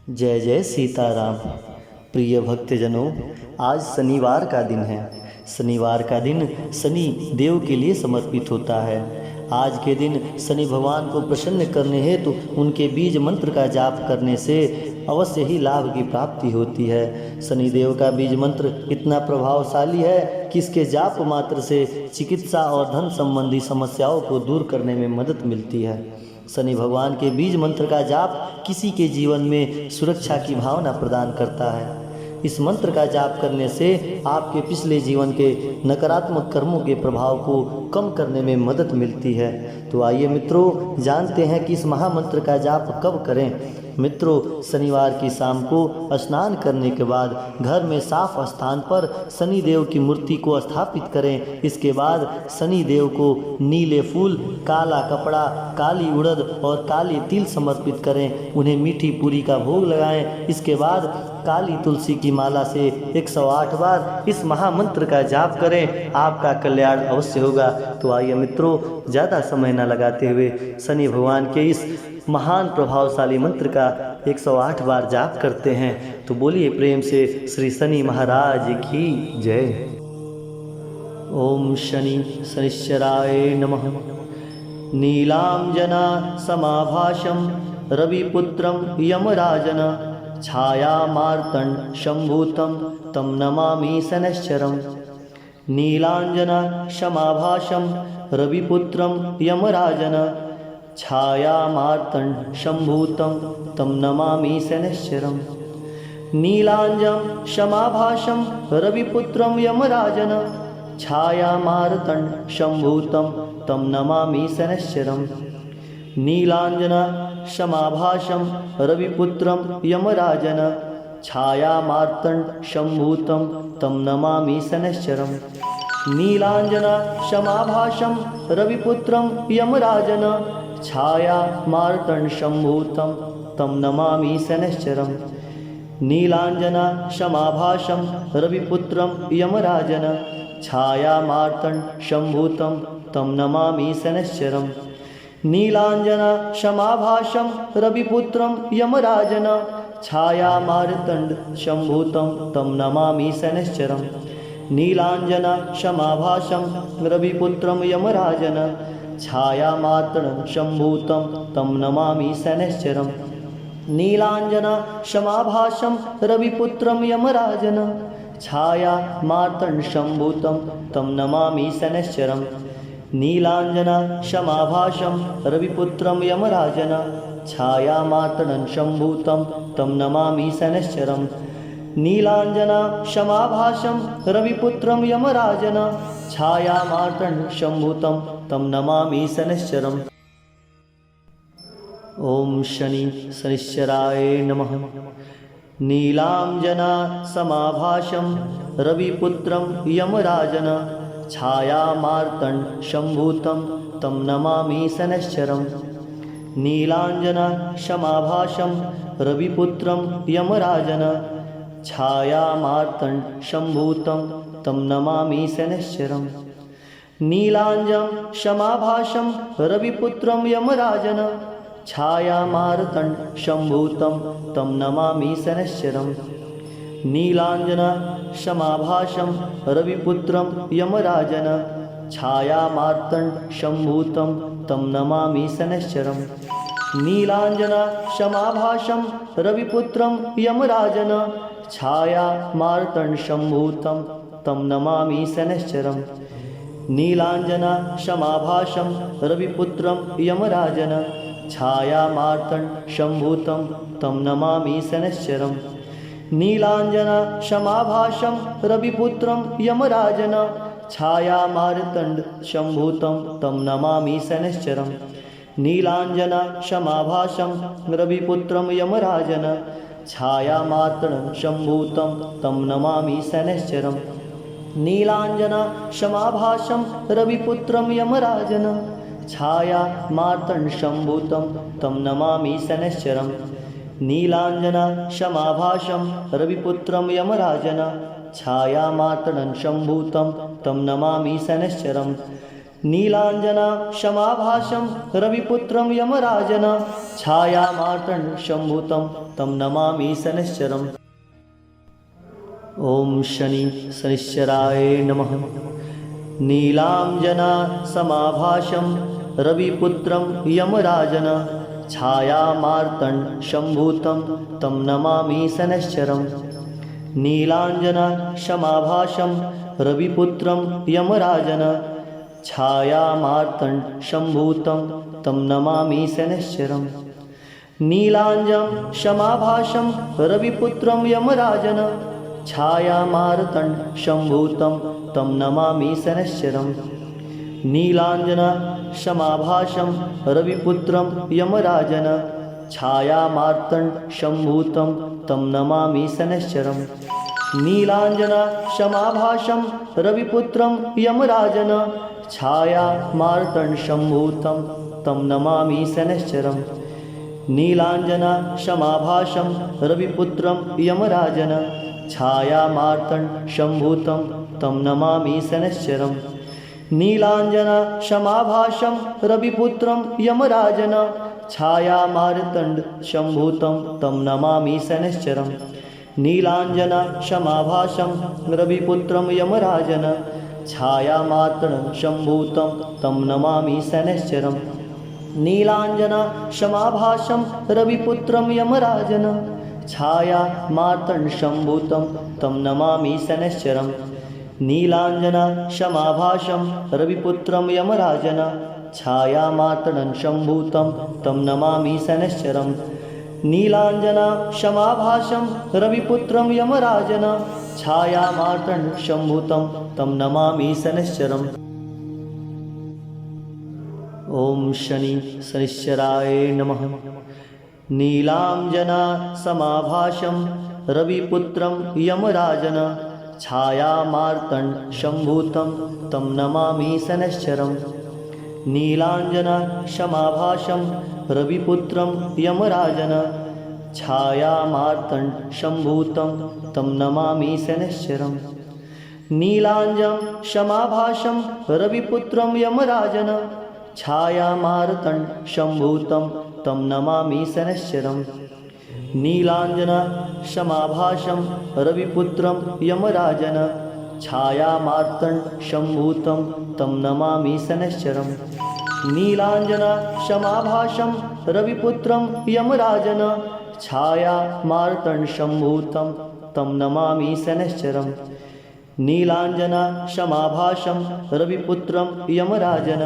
जय जय सीताराम। प्रिय भक्तजनों, आज शनिवार का दिन है। शनिवार का दिन शनि देव के लिए समर्पित होता है। आज के दिन शनि भगवान को प्रसन्न करने हेतु उनके बीज मंत्र का जाप करने से अवश्य ही लाभ की प्राप्ति होती है। शनि देव का बीज मंत्र इतना प्रभावशाली है कि इसके जाप मात्र से चिकित्सा और धन संबंधी समस्याओं को दूर करने में मदद मिलती है। शनि भगवान के बीज मंत्र का जाप किसी के जीवन में सुरक्षा की भावना प्रदान करता है। इस मंत्र का जाप करने से आपके पिछले जीवन के नकारात्मक कर्मों के प्रभाव को कम करने में मदद मिलती है। तो आइए मित्रों, जानते हैं कि इस महामंत्र का जाप कब करें। मित्रों, शनिवार की शाम को स्नान करने के बाद घर में साफ स्थान पर शनि देव की मूर्ति को स्थापित करें। इसके बाद शनि देव को नीले फूल, काला कपड़ा, काली उड़द और काले तिल समर्पित करें। उन्हें मीठी पूरी का भोग लगाएं। इसके बाद काली तुलसी की माला से 108 बार इस महामंत्र का जाप करें। आपका कल्याण अवश्य होगा। तो आइए मित्रों, ज़्यादा समय न लगाते हुए शनि भगवान के इस महान प्रभावशाली मंत्र का 108 बार जाप करते हैं। तो बोलिए प्रेम से श्री शनि महाराज की जय। ओम शनि शनिश्चराय नमः। नीलांजना समाभाषं रविपुत्रं यमराजन छायामार्तंड शंभूतं तं नमामि शनैश्चरम्। नीलांजना समाभाषं रविपुत्रं यमराजन छायामार्तंड शंभूतं तं नमामि शनैश्चरम्। नीलांजं समाभाषं रविपुत्रं यमराजन छायामार्तंड शंभूतं तं नमामि शनैश्चरम्। नीलांजना समाभाषं रविपुत्रं यमराजन छायामार्तंड शंभूतं तं नमामि शनैश्चरम्। नीलांजना समाभाषं रविपुत्रं यमराजन छायामार्तंड शंभूतं तं नमामि शनैश्चरम्। नीलांजना समाभाषं रविपुत्रं यमराजन छायामार्तंड शंभूतं तं नमामि शनैश्चरम्। नीलांजना समाभाषं रविपुत्रं यमराजन छायामार्तंड शंभूतं तं नमामि शनैश्चरम्। नीलांजना समाभाषं रविपुत्रं यमराजन छायामार्तंड शंभूतं तं नमामि शनैश्चरम्। नीलांजना समाभाषं रविपुत्रं यमराजन छायामार्तंड शंभूतं तं नमामि शनैश्चरम्। नीलांजना समाभाषं रविपुत्रं यमराजन छायामार्तंड शंभूतं तं नमामि शनैश्चरम्। नीलांजना समाभाषं रविपुत्रं यमराजन छायामार्तंड शंभूतं तं नमामि शनैश्चरम्। ओम शनि शनिश्चराय नमः। नीलांजना समाभाषं रविपुत्रं यमराजन छायामार्तंड शंभूतं तं नमामि शनैश्चरम्। नीलांजना समाभाषं रविपुत्रं यमराजन छायामार्तंड शंभूतं तं नमामि शनैश्चरम्। नीलांजं समाभाषं रविपुत्रं यमराजन छायामार्तंड शंभूतं तं नमामि शनैश्चरम्। नीलांजना समाभाषं रविपुत्रं यमराजन छायामार्तंड शंभूतं तं नमामि शनैश्चरम्। नीलांजना समाभाषं रविपुत्रं यमराजन छायामार्तंड शंभूतं तं नमामि शनैश्चरम्। नीलांजना समाभाषं रविपुत्रं यमराजन छायामार्तंड शंभूतं तं नमामि शनैश्चरम्। नीलांजना समाभाषं रविपुत्रं यमराजन छायामार्तंड शंभूतं तं नमामि शनैश्चरम्। नीलांजना समाभाषं रविपुत्रं यमराजन छायामार्तंड शंभूतं तं नमामि शनैश्चरम्। नीलांजना समाभाषं रविपुत्रं यमराजन छायामार्तंड शंभूतं तं नमामि शनैश्चरम्। नीलांजना समाभाषं रविपुत्रं यमराजन छायामार्तंड शंभूतं तं नमामि शनैश्चरम्। नीलाञ्जना क्षमाभाषं रविपुत्रं यमराजन छायामार्तण्डशम्भुतं तं नमामि शनैश्चरम्। ॐ शनि शनिश्चराय नमः। नीलाञ्जना समाभाषं रविपुत्रं यमराजन छायामार्तण्डशम्भुतं तं नमामि शनैश्चरम्। नीलाञ्जना समाभाषं रविपुत्रं यमराजन छायामार्तण्डशम्भुतं तं नमामि शनैश्चरम्। नीलाञ्जं क्षमाभाषं रविपुत्रं यमराजन छायामार्तण्डशम्भुतं तं नमामि शनैश्चरम्। नीलाञ्जना क्षमाभाषं रविपुत्रं यमराजन छायामार्तण्डशम्भुतं तं नमामि शनैश्चरम्। नीलाञ्जना क्षमाभाषं रविपुत्रं यमराजन छायामार्तण्डशम्भुतं तं नमामि शनैश्चरम्। नीलाञ्जना क्षमाभाषं रविपुत्रं यमराजन छायामार्तण्डशम्भुतं तं नमामि शनैश्चरम्। नीलाञ्जना क्षमाभाषं रविपुत्रं यमराजन छायामार्तण्डशम्भुतं तं नमामि शनैश्चरम्। नीलाञ्जना क्षमाभाषं रविपुत्रं यमराजन छायामार्तण्डशम्भुतं तं नमामि शनैश्चरम्। नीलाञ्जना क्षमाभाषं रविपुत्रं यमराजन छायामार्तण्डशम्भुतं तं नमामि शनैश्चरम्। नीलाञ्जना क्षमाभाषं रविपुत्रं यमराजन छायामार्तण्डशम्भुतं तं नमामि शनैश्चरम्। नीलाञ्जना क्षमाभाषं रविपुत्रं यमराजन छायामार्तण्डशम्भुतं तं नमामि शनैश्चरम्। ॐ शनि शनिश्चराय नमः। नीलाञ्जना समाभाषं रविपुत्रं यमराजन छायामार्तण्डशम्भुतं तं नमामि शनैश्चरम्। नीलाञ्जना क्षमाभाषं रविपुत्रं यमराजन छायामार्तण्डशम्भुतं तं नमामि शनैश्चरम्। नीलाञ्जं क्षमाभाषं रविपुत्रं यमराजन छायामार्तण्डशम्भुतं तं नमामि शनैश्चरम्। नीलाञ्जना क्षमाभाषं रविपुत्रं यमराजन छायामार्तण्डशम्भुतं तं नमामि शनैश्चरम्। नीलाञ्जना क्षमाभाषं रविपुत्रं यमराजन छायामार्तण्डशम्भुतं तं नमामि शनैश्चरम्। नीलाञ्जना क्षमाभाषं रविपुत्रं यमराजन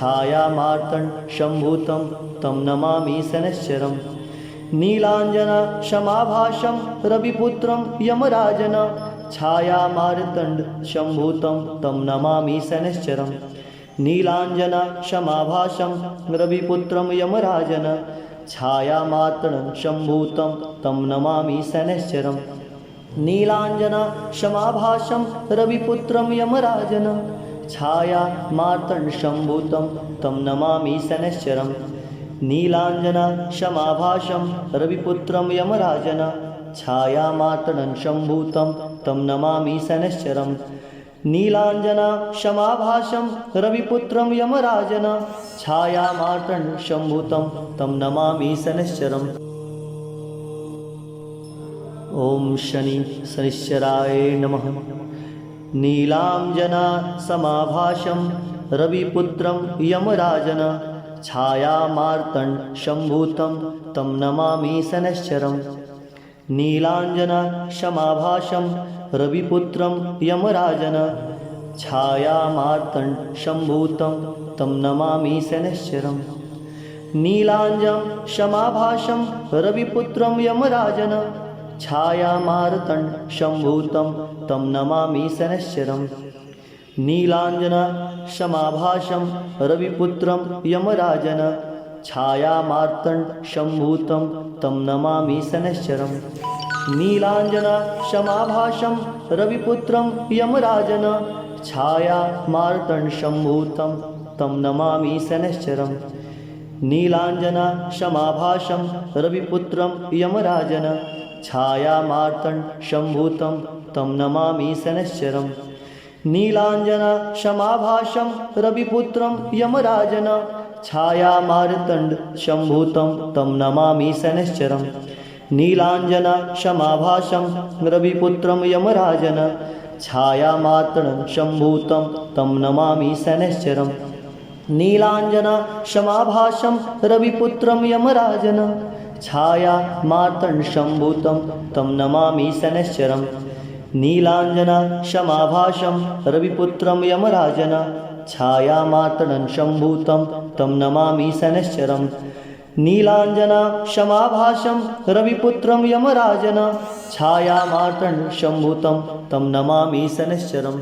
छायामार्तण्डशम्भुतं तं नमामि शनैश्चरम्। नीलाञ्जना क्षमाभाषं रविपुत्रं यमराजन छायामार्तण्डशम्भुतं तं नमामि शनैश्चरम्। नीलाञ्जना क्षमाभाषं रविपुत्रं यमराजन छायामार्तण्डशम्भुतं तं नमामि शनैश्चरम्। नीलाञ्जना क्षमाभाषं रविपुत्रं यमराजन छायामार्तण्डशम्भुतं तं नमामि शनैश्चरम्। नीलाञ्जना क्षमाभाषं रविपुत्रं यमराजन छायामार्तण्डशम्भुतं तं नमामि शनैश्चरम्। नीलाञ्जना क्षमाभाषं रविपुत्रं यमराजन छायामार्तण्डशम्भुतं तं नमामि शनैश्चरम्। ॐ शनि शनिश्चराय नमः। नीलाञ्जना समाभाषं रविपुत्रं यमराजन छायामार्तण्डशम्भुतं तं नमामि शनैश्चरम्। नीलाञ्जना क्षमाभाषं रविपुत्रं यमराजन छायामार्तण्डशम्भुतं तं नमामि शनैश्चरम्। नीलाञ्जं क्षमाभाषं रविपुत्रं यमराजन छायामार्तण्डशम्भुतं तं नमामि शनैश्चरम्। नीलाञ्जना क्षमाभाषं रविपुत्रं यमराजन छायामार्तण्डशम्भुतं तं नमामि शनैश्चरम्। नीलाञ्जना क्षमाभाषं रविपुत्रं यमराजन छायामार्तण्डशम्भुतं तं नमामि शनैश्चरम्। नीलाञ्जना क्षमाभाषं रविपुत्रं यमराजन छायामार्तण्डशम्भुतं तं नमामि शनैश्चरम्। नीलाञ्जना समाभासं रविपुत्रं यमराजन छायामार्तण्डसम्भूतं तं नमामि शनैश्चरम् नीलाञ्जना समाभासं रविपुत्रं यमराजन छायामार्तण्डसम्भूतं तं नमामि शनैश्चरम् नीलाञ्जना समाभासं रविपुत्रं यमराजन छायामार्तण्डसम्भूतं तं नमामि शनैश्चरम् नीलाञ्जना समाभासं रविपुत्रं यमराजन छायामार्तण्डसम्भूतं तं नमामि शनैश्चरम् नीलाञ्जना समाभासं रविपुत्रं यमराजन छायामार्तण्डसम्भूतं तं नमामि शनैश्चरम्।